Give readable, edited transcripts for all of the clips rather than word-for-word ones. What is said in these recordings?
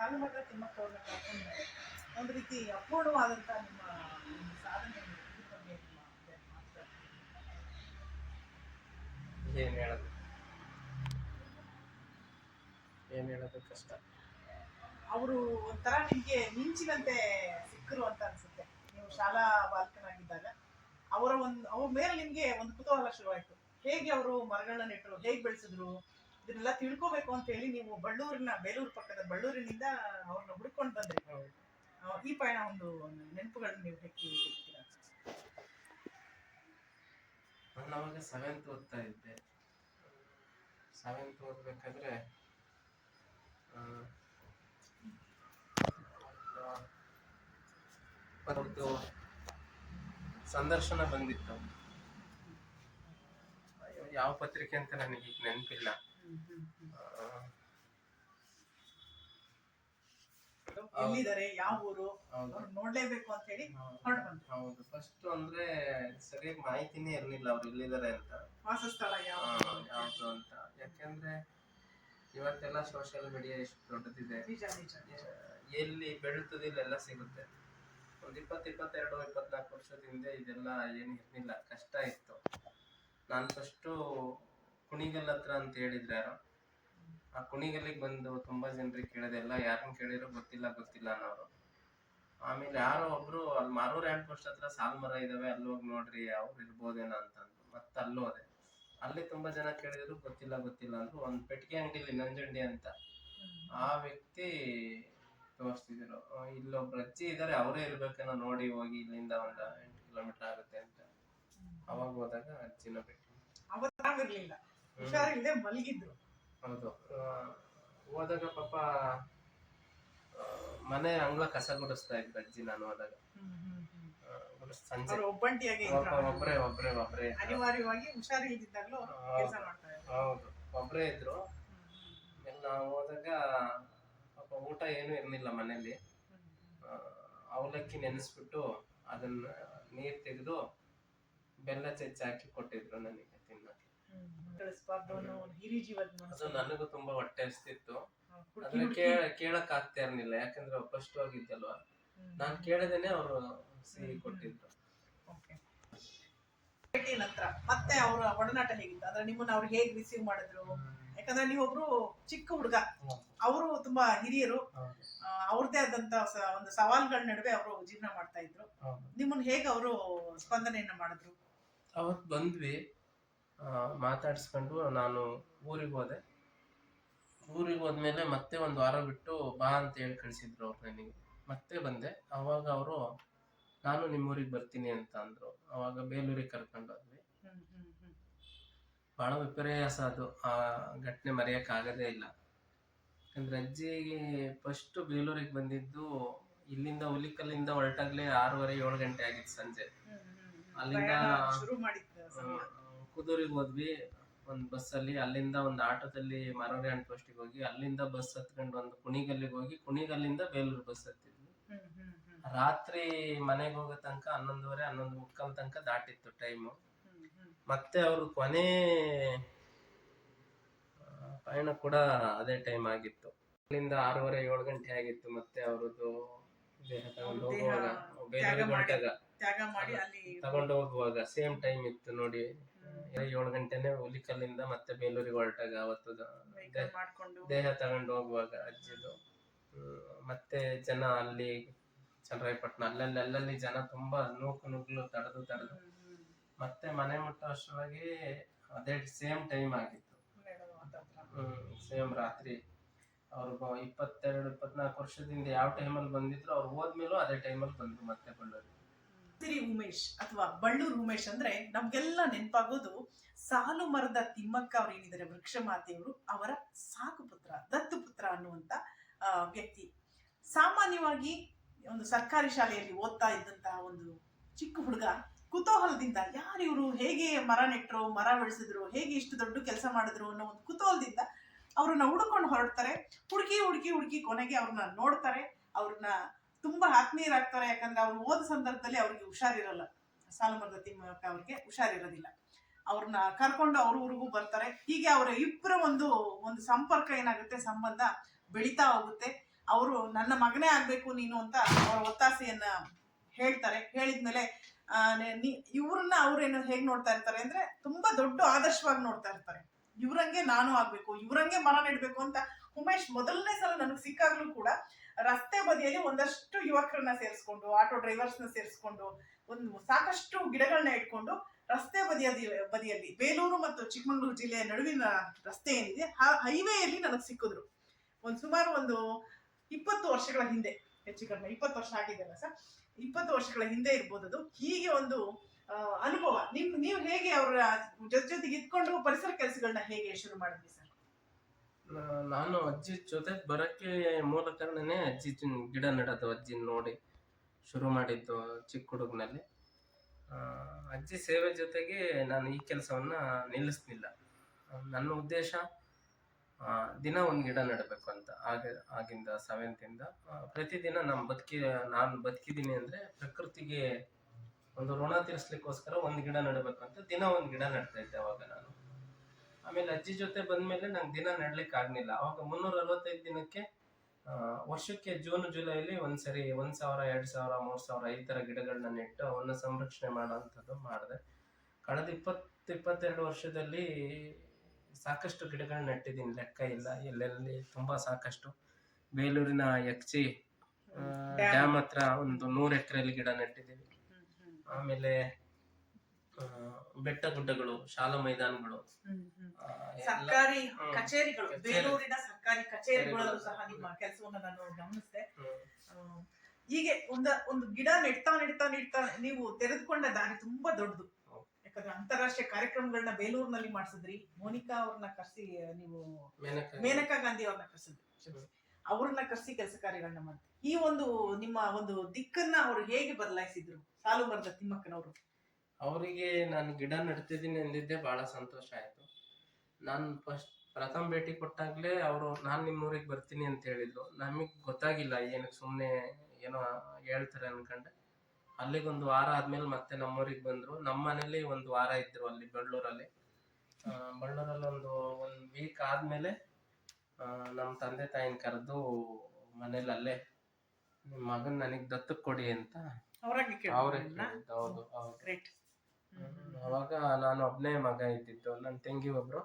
ಸಾಲುಮರದ ತಿಮ್ಮಕ್ಕ ಅವ್ರನ್ನ ಕರ್ಕೊಂಡು ಒಂದು ರೀತಿ ಅಪೂರ್ಣವಾದಂಥ ನಿಮ್ಮ ಒಂದು ಸಾಧನೆ ಇದ್ರ ಬಗ್ಗೆ ನಿಮ್ಮ ಮಾತು. ಏನ್ ಹೇಳೋದು ಕಷ್ಟ. ಅವರು ಒಂಥರ ನಿಮಗೆ ಮಿಂಚಿನಂತೆ ಸಿಕ್ಕರು ಅಂತ ಅನ್ಸುತ್ತೆ. ನೀವು ಶಾಲಾ ಬಾಲಕನಾಗಿದ್ದಾಗ ಅವ್ರ ಮೇಲೆ ನಿಮ್ಗೆ ಒಂದು ಕುತೂಹಲ ಶುರುವಾಯ್ತು. ಹೇಗೆ ಅವರು ಮರಗಳನ್ನ ನೆಟ್ಟರು, ಹೇಗೆ ಬೆಳೆಸಿದ್ರು, ಇದನ್ನೆಲ್ಲ ತಿಳ್ಕೋಬೇಕು ಅಂತ ಹೇಳಿ ನೀವು ಬೇಲೂರು ಪಕ್ಕದ ಬಳ್ಳೂರಿನಿಂದ ಅವ್ರನ್ನ ಹುಡ್ಕೊಂಡು ಬಂದ್ರಿ. ಈ ಪಯಣ ಒಂದು ನೆನಪುಗಳನ್ನ ನೀವು ಹೇಳ್ತೀರಾ? ನಾನು ಅವಾಗ 7th ಓದ್ತಾ ಇದ್ದೆ. 7th ಓದ್ಬೇಕಾದ್ರೆ ಒಂದು ಸಂದರ್ಶನ ಬಂದಿತ್ತು. ಯಾವ ಪತ್ರಿಕೆ ಅಂತ ನನಗೆ ಈಗ ನೆನಪಿಲ್ಲ. ಎಲ್ಲಿದ್ದಾರೆ, ಯಾವ ಊರು, ನೋಡ್ಲೇಬೇಕು ಅಂತ ಹೇಳಿ ಹೌದು. ಫಸ್ಟ್ ಅಂದ್ರೆ ಸರಿಯಾಗಿ ಮಾಹಿತಿನೇ ಇರ್ಲಿಲ್ಲ ಅವ್ರು ಎಲ್ಲಿದ್ದಾರೆ ಅಂತ, ವಾಸಸ್ಥಳ ಯಾವ್ದು ಅಂತ. ಯಾಕೆಂದ್ರೆ ಇವತ್ತೆಲ್ಲ ಸೋಷಿಯಲ್ ಮೀಡಿಯಾ ಎಷ್ಟು ದೊಡ್ಡದಿದೆ, ಎಲ್ಲಿ ಬೆಳೀತದೆ ಇಲ್ಲೆಲ್ಲ ಸಿಗುತ್ತೆ. ಒಂದು 22-24 ವರ್ಷದ ಹಿಂದೆ ಇದೆಲ್ಲ ಏನು ಇರ್ಲಿಲ್ಲ, ಕಷ್ಟ ಇತ್ತು. ನಾನು ಫಸ್ಟು ಕುಣಿಗಲ್ ಹತ್ರ ಅಂತ ಹೇಳಿದ್ರೆ ಯಾರೋ, ಆ ಕುಣಿಗಲ್ಲಿಗೆ ಬಂದು ತುಂಬಾ ಜನರಿಗೆ ಕೇಳಿದೆಲ್ಲ, ಯಾರನ್ನ ಕೇಳಿರೋ ಗೊತ್ತಿಲ್ಲ ಅನ್ನೋರು. ಆಮೇಲೆ ಯಾರೋ ಒಬ್ರು ಅಲ್ಲಿ ಮಾರೂರ್ ಹ್ಯಾಂಡ್ ಪೋಸ್ಟ್ ಹತ್ರ ಸಾಲ್ ಮರ ಇದಾವೆ, ಅಲ್ಲಿ ಹೋಗಿ ನೋಡ್ರಿ ಅವ್ರು ಇರ್ಬೋದೇನೋ ಅಂತಂದ್ರು. ಮತ್ತೆ ಅಲ್ಲೂ ಹೋದೆ, ಅಲ್ಲಿ ತುಂಬಾ ಜನ ಕೇಳಿದ್ರು ಗೊತ್ತಿಲ್ಲ ಅಂದ್ರು. ಒಂದು ಪೆಟ್ಟಿಗೆ ಅಂಗಡಿಲಿ ನಂಜುಂಡಿ ಅಂತ ಆ ವ್ಯಕ್ತಿ ತೋರಿಸ್ತಿದ್ರು. ಇಲ್ಲೊಬ್ರು ಅಜ್ಜಿ ಇದಾರೆ, ಅವರೇ ಇರ್ಬೇಕೇನೋ, ನೋಡಿ ಹೋಗಿ, ಇಲ್ಲಿಂದ ಒಂದು 8 ಕಿಲೋಮೀಟರ್ ಆಗುತ್ತೆ ಅಂತ. ಅವಾಗ ಹೋದಾಗ ಅಜ್ಜಿನ ಭೇಟಿ ಮಲಗಿದ್ರು. ಹೌದು. ಹೋದಾಗ ಪಾಪ ಮನೆ ಅಂಗಳ ಕಸ ಗುಡಿಸ್ತಾ ಇದ್ರು ಅಜ್ಜಿ. ನಾನು ಹೋದಾಗ ಸಂಜೆ ಒಬ್ರೇ ಅನಿವಾರ್ಯವಾಗಿ ಹುಷಾರಿಲ್ದಿದ್ದಾಗಲೂ ಕೆಲಸ ಮಾಡ್ತಾ ಇದ್ರು. ಹೌದು, ಒಬ್ರೇ ಇದ್ರು. ನಾವು ಹೋದಾಗ ಪಾಪ ಊಟ ಏನು ಇರ್ಲಿಲ್ಲ ಮನೇಲಿ. ಅವಲಕ್ಕಿ ನೆನೆಸ್ಬಿಟ್ಟು ಅದನ್ನ ನೀರ್ ತೆಗೆದು ಬೆಲ್ಲ ಚೆಚ್ಚಿ ಹಾಕಿ ಕೊಟ್ಟಿದ್ರು ನನಗೆ ತಿನ್ನಕ್ಕೆ. ಅದು ನನಗೂ ತುಂಬಾ ಹೊಟ್ಟೆ ಹಸ್ತಿತ್ತು. ಅದನ್ನ ಕೇಳಕ್ ಆಗ್ತಾ ಇರ್ಲಿಲ್ಲ, ಯಾಕಂದ್ರೆ ಸ್ಪಷ್ಟವಾಗಿದ್ದಲ್ವಾ. ನಾನ್ ಕೇಳದೇನೆ ಅವರು ಸಿಹಿ ಕೊಟ್ಟಿದ್ರು. ನಂತರ ಮತ್ತೆ ಅವರ ಒಡನಾಟ ಹೇಗಿತ್ತು? ಅಂದ್ರೆ ನಿಮ್ಮನ್ನ ಅವ್ರು ಹೇಗ್ ರಿಸೀವ್ ಮಾಡಿದ್ರು? ಯಾಕಂದ್ರೆ ನೀವೊಬ್ರು ಚಿಕ್ಕ ಹುಡುಗ, ಅವರು ತುಂಬಾ ಹಿರಿಯರು, ಅವ್ರದ್ದೇ ಆದಂತ ಒಂದು ಸವಾಲುಗಳ ನಡುವೆ ಅವರು ಜೀವನ ಮಾಡ್ತಾ ಇದ್ರು. ನಿಮ್ಮನ್ನ ಹೇಗೆ ಅವರು ಸ್ಪಂದನೆಯನ್ನ ಮಾಡಿದ್ರು? ಅವತ್ ಬಂದ್ವಿ, ಮಾತಾಡ್ಸ್ಕೊಂಡು ನಾನು ಊರಿಗೆ ಹೋದೆ. ಊರಿಗೆ ಹೋದ್ಮೇಲೆ ಮತ್ತೆ 1 ವಾರ ಬಿಟ್ಟು ಬಾ ಅಂತ ಹೇಳಿ ಕಳಿಸಿದ್ರು ಅವ್ರು ನನಗೆ. ಮತ್ತೆ ಬಂದೆ. ಅವಾಗ ಅವರು ನಾನು ನಿಮ್ಮೂರಿಗೆ ಬರ್ತೀನಿ ಅಂತ ಅಂದ್ರು. ಅವಾಗ ಬೇಲೂರಿಗೆ ಕರ್ಕೊಂಡು ಹೋದ್ವಿ. ಬಹಳ ವಿಪರ್ಯಾಸ ಅದು. ಆ ಘಟನೆ ಮರೆಯಕ್ ಆಗದೇ ಇಲ್ಲ. ಯಾಕಂದ್ರೆ ಅಜ್ಜಿಗೆ ಫಸ್ಟ್ ಬೇಲೂರಿಗೆ ಬಂದಿದ್ದು ಇಲ್ಲಿಂದ ಹುಲಿಕಲ್ಲಿಂದ ಹೊರಟಾಗ್ಲೇ 6:30-7 ಗಂಟೆ ಆಗಿತ್ತು ಸಂಜೆ. ಅಲ್ಲಿಂದ ಕುದೂರಿಗೆ ಹೋದ್ವಿ ಒಂದು ಬಸ್ಸಲ್ಲಿ. ಅಲ್ಲಿಂದ ಒಂದು ಆಟೋದಲ್ಲಿ ಮಾರೂರ್ ಹ್ಯಾಂಡ್ ಪೋಸ್ಟಿಗೆ ಹೋಗಿ, ಅಲ್ಲಿಂದ ಬಸ್ ಹತ್ಕೊಂಡು ಒಂದು ಕುಣಿಗಲ್ಲಿಗೆ ಹೋಗಿ, ಕುಣಿಗಲ್ಲಿಂದ ಬೇಲೂರು ಬಸ್ ಹತ್ತಿದ್ವಿ. ರಾತ್ರಿ ಮನೆಗೆ ಹೋಗೋ ತನಕ 11:30-11:45 ತನಕ ದಾಟಿತ್ತು ಟೈಮು. ಮತ್ತೆ ಅವ್ರ ಕೊನೆ ಪಯಣ ಕೂಡ ಅದೇ ಟೈಮ್ ಆಗಿತ್ತು. ಅಲ್ಲಿಂದ 6:30-7 ಗಂಟೆ ಆಗಿತ್ತು. ಮತ್ತೆ ಅವ್ರದ್ದು ದೇಹ ತಗೊಂಡು ಹೋಗುವಾಗ, ಬೇಲೂರಿಗೆ ಹೊರಟಾಗ ತಗೊಂಡು ಹೋಗುವಾಗ ಸೇಮ್ ಟೈಮ್ ಇತ್ತು ನೋಡಿ. 7 ಗಂಟೆನೆ ಹುಲಿಕಲ್ಲಿಂದ ಮತ್ತೆ ಬೇಲೂರಿಗೆ ಹೊರಟಾಗ ಅವತ್ತು ದೇಹ ತಗೊಂಡು ಹೋಗುವಾಗ ಅಜ್ಜಿದು. ಮತ್ತೆ ಜನ ಅಲ್ಲಿ ಚನ್ನರಾಯಪಟ್ಟಣ ಅಲ್ಲಲ್ಲಿ ಜನ ತುಂಬಾ ನುಗ್ಲು ತಡೆದು ಮತ್ತೆ ಮನೆ ಮುಟ್ಟೋ ಅಷ್ಟರೊಳಗೆ ಅದೇ ಸೇಮ್ ಟೈಮ್ ಆಗಿತ್ತು. ಸೇಮ್ ರಾತ್ರಿ. ಅವ್ರಿಗೆ 22-24 ವರ್ಷದಿಂದ ಯಾವ ಟೈಮಲ್ಲಿ ಬಂದಿದ್ರು, ಅವ್ರು ಹೋದ್ಮೇಲೂ ಅದೇ ಟೈಮಲ್ಲಿ ಬಂದ್ರು ಮತ್ತೆ ಬಳ್ಳೂರಿಗೆ. ಉಮೇಶ್ ಅಥವಾ ಬಳ್ಳೂರು ಉಮೇಶ್ ಅಂದ್ರೆ ನಮ್ಗೆಲ್ಲ ನೆನಪಾಗೋದು ಸಾಲು ಮರದ ತಿಮ್ಮಕ್ಕ ಅವ್ರು ಏನಿದ್ದಾರೆ, ವೃಕ್ಷ ಮಾತೆಯವರು, ಅವರ ಸಾಕು ಪುತ್ರ, ದತ್ತು ಪುತ್ರ ಅನ್ನುವಂತ ವ್ಯಕ್ತಿ. ಸಾಮಾನ್ಯವಾಗಿ ಒಂದು ಸರ್ಕಾರಿ ಶಾಲೆಯಲ್ಲಿ ಓದ್ತಾ ಇದ್ದಂತಹ ಒಂದು ಚಿಕ್ಕ ಹುಡುಗ ಕುತೂಹಲದಿಂದ ಯಾರು ಇವರು, ಹೇಗೆ ಮರ ನೆಟ್ಟರು, ಮರ ಬೆಳೆಸಿದ್ರು, ಹೇಗೆ ಇಷ್ಟು ದೊಡ್ಡ ಕೆಲಸ ಮಾಡಿದ್ರು ಅನ್ನೋ ಒಂದು ಕುತೂಹಲದಿಂದ ಅವ್ರನ್ನ ಹುಡುಕೊಂಡು ಹೊರಡ್ತಾರೆ. ಹುಡುಕಿ ಕೊನೆಗೆ ಅವ್ರನ್ನ ನೋಡ್ತಾರೆ, ಅವ್ರನ್ನ ತುಂಬಾ ಆತ್ಮೀಯರಾಗ್ತಾರೆ. ಯಾಕಂದ್ರೆ ಅವ್ರು ಓದ ಸಂದರ್ಭದಲ್ಲಿ ಅವ್ರಿಗೆ ಹುಷಾರಿರಲ್ಲ, ಸಾಲುಮರದ ತಿಮ್ಮಕ್ಕ ಅವ್ರಿಗೆ ಹುಷಾರಿರೋದಿಲ್ಲ. ಅವ್ರನ್ನ ಕರ್ಕೊಂಡು ಅವ್ರ ಊರಿಗೂ ಬರ್ತಾರೆ. ಹೀಗೆ ಅವರ ಇಬ್ಬರ ಒಂದು ಸಂಪರ್ಕ ಏನಾಗುತ್ತೆ, ಸಂಬಂಧ ಬೆಳೀತಾ ಹೋಗುತ್ತೆ. ಅವರು ನನ್ನ ಮಗನೇ ಆಗ್ಬೇಕು ನೀನು ಅಂತ ಅವರ ಒತ್ತಾಸೆಯನ್ನ ಹೇಳ್ತಾರೆ. ಹೇಳಿದ್ಮೇಲೆ ಇವ್ರನ್ನ ಅವ್ರೇನು ಹೇಗ್ ನೋಡ್ತಾ ಇರ್ತಾರೆ ಅಂದ್ರೆ ತುಂಬಾ ದೊಡ್ಡ ಆದರ್ಶವಾಗಿ ನೋಡ್ತಾ ಇರ್ತಾರೆ. ಇವ್ರಂಗೆ ನಾನು ಆಗ್ಬೇಕು, ಇವ್ರಂಗೆ ಮರ ನೆಡ್ಬೇಕು ಅಂತ ಉಮೇಶ್ ಮೊದಲನೇ ಸಲ ನನಗೆ ಸಿಕ್ಕಾಗ್ಲೂ ಕೂಡ ರಸ್ತೆ ಬದಿಯಲ್ಲಿ ಒಂದಷ್ಟು ಯುವಕರನ್ನ ಸೇರಿಸ್ಕೊಂಡು, ಆಟೋ ಡ್ರೈವರ್ಸ್ನ ಸೇರಿಸ್ಕೊಂಡು, ಒಂದು ಸಾಕಷ್ಟು ಗಿಡಗಳನ್ನ ಇಟ್ಕೊಂಡು ರಸ್ತೆ ಬದಿಯಲ್ಲಿ ಬೇಲೂರು ಮತ್ತು ಚಿಕ್ಕಮಗಳೂರು ಜಿಲ್ಲೆಯ ನಡುವಿನ ರಸ್ತೆ ಏನಿದೆ ಆ ಹೈವೇಯಲ್ಲಿ ನನಗೆ ಸಿಕ್ಕಿದ್ರು. ಸುಮಾರು ಒಂದು 20 ವರ್ಷಗಳ ಹಿಂದೆ, ಹೆಚ್ಚು ಕಡಿಮೆ 20 ವರ್ಷ ಆಗಿದೆಯಲ್ಲ ಸರ್, 20 ವರ್ಷಗಳ ಹಿಂದೆ ಇರ್ಬೋದು ಅದು. ಹೀಗೆ ಒಂದು ಅನುಭವ ನೀವು ಹೇಗೆ ಅವರ ಜೊತೆಗೆ ಇದ್ಕೊಂಡು ಪರಿಸರ ಕೆಲಸಗಳನ್ನ ಹೇಗೆ ಶುರು ಮಾಡಿದ್ವಿ ಸರ್? ನಾನು ಅಜ್ಜಿ ಜೊತೆ ಬರಕ್ಕೆ ಮೂಲ ಕಾರಣನೇ ಅಜ್ಜಿ ಗಿಡ ನೆಡೋದು ಅಜ್ಜಿ ನೋಡಿ ಶುರು ಮಾಡಿದ್ದು ಚಿಕ್ಕ ಹುಡುಗನಲ್ಲಿ. ಅಜ್ಜಿ ಸೇವೆ ಜೊತೆಗೆ ನಾನು ಈ ಕೆಲಸವನ್ನ ನಿಲ್ಲಿಸ್ಲಿಲ್ಲ. ನನ್ನ ಉದ್ದೇಶ ದಿನ ಒಂದು ಗಿಡ ನೆಡಬೇಕು ಅಂತ. ಆಗಿಂದ 7th ಇಂದ ಪ್ರತಿದಿನ ನಾನು ಬದುಕಿದ್ದೀನಿ ಅಂದ್ರೆ ಪ್ರಕೃತಿಗೆ ಒಂದು ಋಣ ತೀರಿಸ್ಲಿಕ್ಕೋಸ್ಕರ ಒಂದು ಗಿಡ ನೆಡಬೇಕು ಅಂತ ದಿನ ಒಂದು ಗಿಡ ನೆಡ್ತಾ ಇದ್ದೆ ಅವಾಗ ನಾನು. ಆಮೇಲೆ ಅಜ್ಜಿ ಜೊತೆ ಬಂದ್ಮೇಲೆ ನಂಗೆ ದಿನ ನೆಡ್ಲಿಕ್ಕೆ ಆಗ್ಲಿಲ್ಲ. ಅವಾಗ 365 ದಿನಕ್ಕೆ ವರ್ಷಕ್ಕೆ ಜೂನ್ ಜುಲೈಲಿ ಒಂದ್ಸರಿ 1,000, 2,000, 3,000 ಈ ತರ ಗಿಡಗಳನ್ನ ನೆಟ್ಟು ಅವನ್ನ ಸಂರಕ್ಷಣೆ ಮಾಡೋಂಥದ್ದು ಮಾಡಿದೆ. ಕಳೆದ 22 ವರ್ಷದಲ್ಲಿ ಸಾಕಷ್ಟು ಗಿಡಗಳನ್ನ ನೆಟ್ಟಿದ್ದೀನಿ, ಲೆಕ್ಕ ಇಲ್ಲ. ಎಲ್ಲೆಲ್ಲಿ ತುಂಬಾ ಸಾಕಷ್ಟು. ಬೇಲೂರಿನ ಯಕ್ಷಿ ಡ್ಯಾಮ್ ಹತ್ರ ಒಂದು 100 ಎಕರೆಯಲ್ಲಿ ಗಿಡ ನೆಟ್ಟಿದ್ದೀವಿ. ಆಮೇಲೆ ಬೆಟ್ಟ ಗುಡ್ಡಗಳು, ಶಾಲಾ ಮೈದಾನಗಳು, ಸರ್ಕಾರಿ ಕಚೇರಿಗಳು, ಬೇಲೂರಿನ ಸರ್ಕಾರಿ ಕಚೇರಿಗಳಲ್ಲೂ ಸಹ ನಿಮ್ಮ ಕೆಲಸವನ್ನ ನಾನು ಗಮನಿಸಿದೆ. ಹೀಗೆ ಒಂದು ಗಿಡ ನೆಡ್ತಾ ನೀವು ತೆರೆದುಕೊಂಡ ದಾರಿ ತುಂಬಾ ದೊಡ್ಡದು. ಯಾಕಂದ್ರೆ ಅಂತಾರಾಷ್ಟ್ರೀಯ ಕಾರ್ಯಕ್ರಮಗಳನ್ನ ಬೇಲೂರಿನಲ್ಲಿ ಮಾಡಿಸಿದ್ರಿ. ಮೋನಿಕಾ ಅವ್ರನ್ನ ಕರೆಸಿ, ನೀವು ಮೇನಕಾ ಗಾಂಧಿ ಅವ್ರನ್ನ ಕರೆಸಿದ್ರಿ, ಅವ್ರನ್ನ ಕರೆಸಿ ಕೆಲಸ ಕಾರ್ಯಗಳನ್ನ ಮಾಡಿದ್ರಿ. ಈ ಒಂದು ನಿಮ್ಮ ಒಂದು ದಿಕ್ಕನ್ನ ಅವ್ರು ಹೇಗೆ ಬದಲಾಯಿಸಿದ್ರು ಸಾಲು ಮರದ ತಿಮ್ಮಕ್ಕನವರು? ಅವರಿಗೆ ನಾನು ಗಿಡ ನೆಡ್ತಿದ್ದೀನಿ ಅಂದಿದ್ದೆ ಬಹಳ ಸಂತೋಷ ಆಯ್ತು. ನಾನು ಪ್ರಥಮ ಭೇಟಿ ಕೊಟ್ಟಾಗ್ಲೇ ಅವರು ನಾನು ನಿಮ್ಮೂರಿಗೆ ಬರ್ತೀನಿ ಅಂತ ಹೇಳಿದ್ರು. ನಮಗ್ ಗೊತ್ತಾಗಿಲ್ಲ, ಏನಕ್ಕೆ ಸುಮ್ಮನೆ ಏನೋ ಹೇಳ್ತಾರೆ ಅನ್ಕೊಂಡೆ. ಅಲ್ಲಿಗೊಂದು ವಾರ ಆದ್ಮೇಲೆ ಮತ್ತೆ ನಮ್ಮೂರಿಗೆ ಬಂದ್ರು. ನಮ್ಮ ಮನೇಲಿ ಒಂದು ವಾರ ಇದ್ರು ಅಲ್ಲಿ ಬಳ್ಳೂರಲ್ಲಿ. ಒಂದು ವೀಕ್ ಆದ್ಮೇಲೆ ನಮ್ಮ ತಂದೆ ತಾಯಿನ ಕರೆದು ಮನೇಲಿ ಅಲ್ಲೇ ನಿಮ್ಮ ಮಗನ್ ನನಗ್ ದತ್ತಕ್ ಕೊಡಿ ಅಂತ ಅವರೇ ಕೇಳಿದ್ದು. ಹೌದು. ಅವಾಗ ನಾನು ಒಬ್ನೇ ಮಗ ಇದ್ದಿದ್ದು. ನನ್ನ ತಂಗಿ ಒಬ್ರು,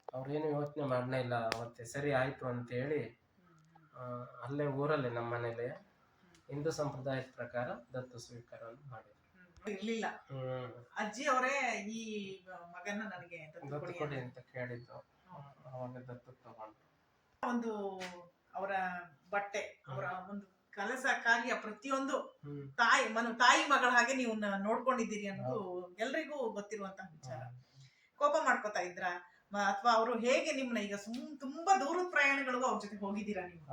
ಅವ್ರೇನು ಯೋಚನೆ ಮಾಡಲೇ ಇಲ್ಲ. ಮತ್ತೆ ಸರಿ ಆಯ್ತು ಅಂತ ಹೇಳಿ ಅಲ್ಲೇ ಊರಲ್ಲೇ ನಮ್ಮ ಮನೇಲಿ ಹಿಂದೂ ಸಂಪ್ರದಾಯದ ಪ್ರಕಾರ ದತ್ತು ಸ್ವೀಕಾರವನ್ನು ಮಾಡಿದ್ರು. ಇರ್ಲಿಲ್ಲ, ಅಜ್ಜಿ ಅವರೇ ಈ ಮಗನ ನನಗೆ ದತ್ತು ಕೊಡಿ ಅಂತ ಕೇಳಿದ್ದು. ಅವಾಗ ದತ್ತು ತಗೊಂಡು ಒಂದು ಅವರ ಬಟ್ಟೆ, ಅವರ ಒಂದು ಕೆಲಸ ಕಾರ್ಯ ಪ್ರತಿಯೊಂದು ತಾಯಿ ಮಗಳ ಹಾಗೆ ನೀವು ನೋಡ್ಕೊಂಡಿದ್ದೀರಿ ಅನ್ನೋದು ಎಲ್ರಿಗೂ ಗೊತ್ತಿರುವಂತಹ ವಿಚಾರ. ಕೋಪ ಮಾಡ್ಕೋತಾ ಇದ್ರ ಅಥವಾ ಅವರು ಹೇಗೆ ನಿಮ್ನ ಈಗ ತುಂಬಾ ದೂರದ ಪ್ರಯಾಣಗಳಿಗೂ ಅವ್ರ ಜೊತೆ ಹೋಗಿದ್ದೀರಾ ನೀವು?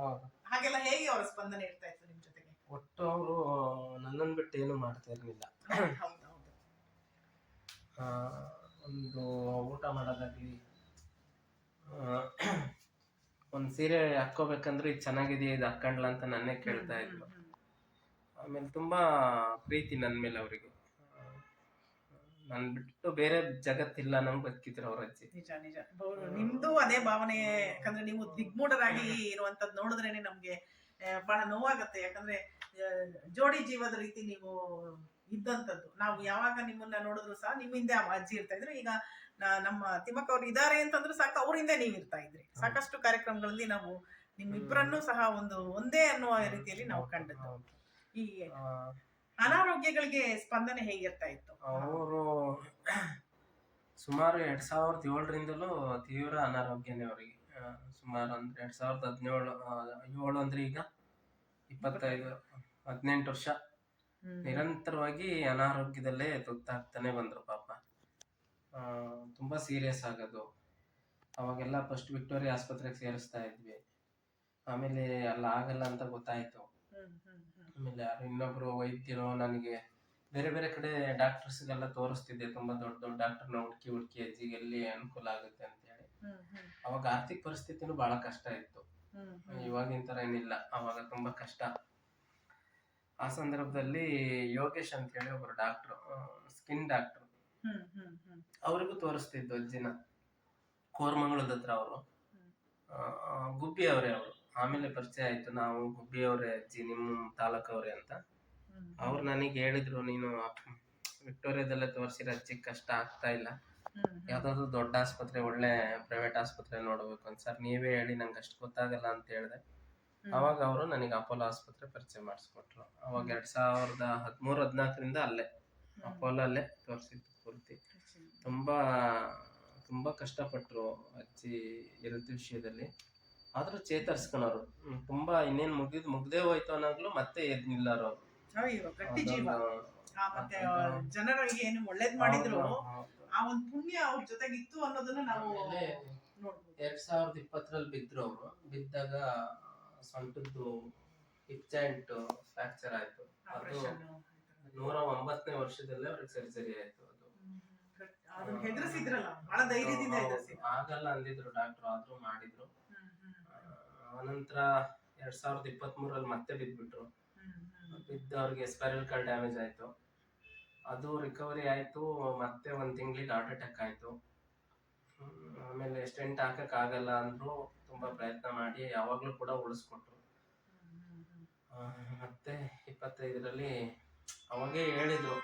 ಹಾಗೆಲ್ಲ ಹೇಗೆ ಅವರ ಸ್ಪಂದನೆ ಇರ್ತಾ ಇತ್ತು ನಿಮ್ ಜೊತೆಗೆ? ಒಟ್ಟು ಅವರು ನನ್ನನ್ನು ಬಿಟ್ಟು ಏನು ಮಾಡ್ತಾ ಇರ್ಲಿಲ್ಲ. ಒಂದು ಊಟ ಮಾಡೋದಾಗ್ಲಿ, ಒಂದ್ ಸೀರೆ ಹಾಕೋಬೇಕಂದ್ರೆ ಇದು ಚೆನ್ನಾಗಿದೆ, ಇದು ಹಾಕೊಂಡ್ಲ ಅಂತ ನನ್ನೇ ಕೇಳ್ತಾ ಇದ್ರು. ಆಮೇಲೆ ತುಂಬಾ ಪ್ರೀತಿ ನನ್ ಮೇಲೆ ಅವರಿಗೆ. ನನ್ ಬಿಟ್ಟು ಬೇರೆ ಜಗತ್ತಿಲ್ಲ ನಮ್ಗೆ ಬದುಕಿದ್ರು ಅವ್ರ ಅಜ್ಜಿ. ನಿಜ ನಿಮ್ದು ಅದೇ ಭಾವನೆ. ಯಾಕಂದ್ರೆ ನೀವು ದಿಗ್ಮೂಢರಾಗಿ ಇರುವಂತದ್ ನೋಡಿದ್ರೇನೆ ನಮ್ಗೆ ಬಹಳ ನೋವಾಗತ್ತೆ. ಯಾಕಂದ್ರೆ ಜೋಡಿ ಜೀವದ ರೀತಿ ನೀವು ಇದ್ದಂಥದ್ದು. ನಾವು ಯಾವಾಗ ನಿಮ್ಮನ್ನ ನೋಡಿದ್ರು ಸಹ ನಿಮ್ಮ ಹಿಂದೆ ಅಜ್ಜಿ ಇರ್ತಾ ಇದ್ರು. ಈಗ ನಮ್ಮ ತಿಮ್ಮಕ್ಕ ಅವ್ರು ಇದಾರೆ ಅಂತಂದ್ರೆ ಸಾಕು, ಅವರಿಂದ ನೀವು ಇರ್ತಾ ಇದ್ರಿ. ಸಾಕಷ್ಟು ಕಾರ್ಯಕ್ರಮಗಳಲ್ಲಿ ನಾವು ನಿಮ್ಮಿಬ್ಬರನ್ನು ಸಹ ಒಂದೇ ಅನ್ನುವ ರೀತಿಯಲ್ಲಿ ನಾವು ಕಂಡದ್ದು. ಈ ಅನಾರೋಗ್ಯಗಳಿಗೆ ಸ್ಪಂದನೆ ಹೇಗಿರ್ತಾ ಇತ್ತು? ಅವರು ಸುಮಾರು 2007ರಿಂದಲೂ ತೀವ್ರ ಅನಾರೋಗ್ಯನೇ ಅವರಿಗೆ. ಸುಮಾರು ಅಂದ್ರೆ 2017 ಅಂದ್ರೆ ಈಗ 18 ವರ್ಷ ನಿರಂತರವಾಗಿ ಅನಾರೋಗ್ಯದಲ್ಲೇ ತುತ್ತಾಗ್ತಾನೆ ಬಂದ್ರು ಪಾಪ. ತುಂಬಾ ಸೀರಿಯಸ್ ಆಗೋದು. ಅವಾಗೆಲ್ಲ ಫಸ್ಟ್ ವಿಕ್ಟೋರಿಯಾ ಆಸ್ಪತ್ರೆಗೆ ಸೇರಿಸ್ತಾ ಇದ್ವಿ. ಆಮೇಲೆ ಅಲ್ಲ ಆಗಲ್ಲ ಅಂತ ಗೊತ್ತಾಯ್ತು. ಆಮೇಲೆ ಯಾರು ಇನ್ನೊಬ್ರು ವೈದ್ಯರು ನನಗೆ ಬೇರೆ ಬೇರೆ ಕಡೆ ಡಾಕ್ಟರ್ಸ್ಗೆಲ್ಲ ತೋರಿಸ್ತಿದ್ದೆ. ತುಂಬಾ ದೊಡ್ಡ ದೊಡ್ಡ ಡಾಕ್ಟರ್ನ ಹುಡುಕಿ ಅಜ್ಜಿಗೆ ಎಲ್ಲಿ ಅನುಕೂಲ ಆಗುತ್ತೆ ಅಂತ ಹೇಳಿ. ಅವಾಗ ಆರ್ಥಿಕ ಪರಿಸ್ಥಿತಿನೂ ಬಹಳ ಕಷ್ಟ ಇತ್ತು. ಇವಾಗಿನ ತರ ಏನಿಲ್ಲ, ಅವಾಗ ತುಂಬಾ ಕಷ್ಟ. ಆ ಸಂದರ್ಭದಲ್ಲಿ ಯೋಗೇಶ್ ಅಂತ ಹೇಳಿ ಒಬ್ರು ಡಾಕ್ಟರ್, ಸ್ಕಿನ್ ಡಾಕ್ಟರ್, ಅವ್ರಿಗೂ ತೋರಿಸ್ತಿದ್ದು ಅಜ್ಜಿನ. ಕೋರಮಂಗಲದ ಹತ್ರ ಅವರು ಗುಬ್ಬಿ ಅವರೇ ಅವರು. ಆಮೇಲೆ ಪರಿಚಯ ಆಯ್ತು, ನಾವು ಗುಬ್ಬಿಯವರೇ ಅಜ್ಜಿ ನಿಮ್ಮ ತಾಲೂಕವ್ರೆ ಅಂತ. ಅವ್ರು ನನಗೆ ಹೇಳಿದ್ರು, ನೀನು ವಿಕ್ಟೋರಿಯಾದಲ್ಲೇ ತೋರಿಸಿರೋ ಅಜ್ಜಿಗೆ ಕಷ್ಟ ಆಗ್ತಾ ಇಲ್ಲ, ಯಾವ್ದಾದ್ರು ದೊಡ್ಡ ಆಸ್ಪತ್ರೆ, ಒಳ್ಳೆ ಪ್ರೈವೇಟ್ ಆಸ್ಪತ್ರೆ ನೋಡ್ಬೇಕು ಅಂತ. ಸರ್ ನೀವೇ ಹೇಳಿ, ನಂಗೆ ಅಷ್ಟು ಗೊತ್ತಾಗಲ್ಲ ಅಂತ ಹೇಳಿದೆ. ಅವಾಗ ಅವರು ನನಗೆ ಅಪೋಲೋ ಆಸ್ಪತ್ರೆ ಪರಿಚಯ ಮಾಡಿಸ್ಕೊಟ್ರು. ಅವಾಗ 2013-14 ಅಲ್ಲೇ ಅಪೋಲೋ ಅಲ್ಲೇ ತೋರಿಸಿದ್ದು ಪೂರ್ತಿ. ತುಂಬಾ ತುಂಬಾ ಕಷ್ಟಪಟ್ರು ಅಜ್ಜಿ ಹೆಲ್ತ್ ವಿಷಯದಲ್ಲಿ, ಆದ್ರೂ ಚೇತರಿಸ್ಕೊಳೋರು. ತುಂಬಾ ಇನ್ನೇನ್ ಮುಗ್ದೇ ಹೋಯ್ತು ಅನ್ನೋಗ್ಲು ಮತ್ತೆ ಎದ್ ನಿಲ್ಲೋರು ಅವ್ರು. ಅಯ್ಯೋ ಗಟ್ಟಿ ಜೀವ. ಮತ್ತೆ ಜನಗಳಿಗೆ ಏನು ಒಳ್ಳೇದ್ ಮಾಡಿದ್ರು, ಆ ಒಂದು ಪುಣ್ಯ ಅವ್ರ ಜೊತೆಗಿತ್ತು ಅನ್ನೋದನ್ನ ನಾವು ನೋಡ್ಬೋದು. 2020 ಬಿದ್ರು ಅವರು. ಬಿದ್ದಾಗ ಸೊಂಟದ್ದು ಹಿಪ್ ಜಾಯಿಂಟ್ ಫ್ರಾಕ್ಚರ್ ಆಯ್ತು. ಅದು 109ನೇ ವರ್ಷದಲ್ಲೇ ಅವ್ರಿಗೆ ಸರ್ಜರಿ ಆಯ್ತು. ಅದು ಹೆದರ್ಸಿದ್ರಲ್ಲ, ಬಹಳ ಧೈರ್ಯದಿಂದ ಹೆದರ್ಸಿದ್ರು. ಆಗಲ್ಲ ಅಂದಿದ್ರು ಡಾಕ್ಟರ್, ಆದ್ರೂ ಮಾಡಿದ್ರು. ಆನಂತರ 2023 ಮತ್ತೆ ಬಿದ್ಬಿಟ್ರು. ಬಿದ್ದು ಅವ್ರಿಗೆ ಸ್ಪೈರಲ್ ಕಾರ್ಡ್ ಡ್ಯಾಮೇಜ್ ಆಯ್ತು. ಅದು ರಿಕವರಿ ಆಯ್ತು. ಮತ್ತೆ 1 ತಿಂಗಳಿಗೆ ಹಾರ್ಟ್ ಅಟ್ಯಾಕ್ ಆಯ್ತು. ಆಮೇಲೆ ಸ್ಟೆಂಟ್ ಹಾಕಕ್ ಆಗಲ್ಲ ಅಂದ್ರು. ತುಂಬಾ ಪ್ರಯತ್ನ ಮಾಡಿ ಯಾವಾಗ್ಲೂ ಕೂಡ ಉಳಿಸ್ಕೊಟ್ರು. ಮತ್ತೆ 25ರಲ್ಲಿ ಅವಾಗೇ ಹೇಳಿದ್ರು,